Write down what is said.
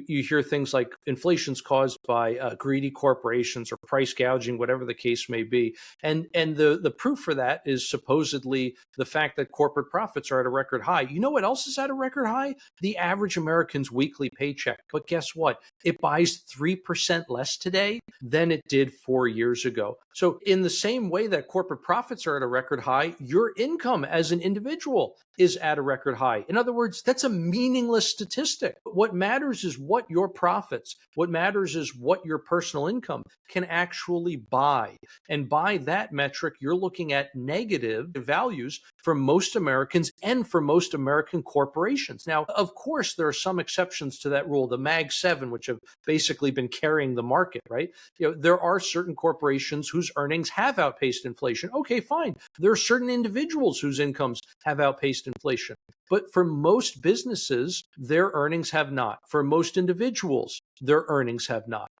you hear things like inflation's caused by greedy corporations or price gouging, whatever the case may be. And the proof for that is supposedly the fact that corporate profits are at a record high. You know what else is at a record high? The average American's weekly paycheck. But guess what? It buys 3% less today than it did 4 years ago. So in the same way that corporate profits are at a record high, your income as an individual is at a record high. In other words, that's a meaningless statistic. What matters is what your profits, what matters is what your personal income can actually buy. And by that metric, you're looking at negative values for most Americans and for most American corporations. Now, of course, there are some exceptions to that rule, the Mag 7, which have basically been carrying the market, right? There are certain corporations whose earnings have outpaced inflation. Okay, fine. There are certain individuals whose incomes have outpaced inflation. But for most businesses, their earnings have not. For most individuals, their earnings have not.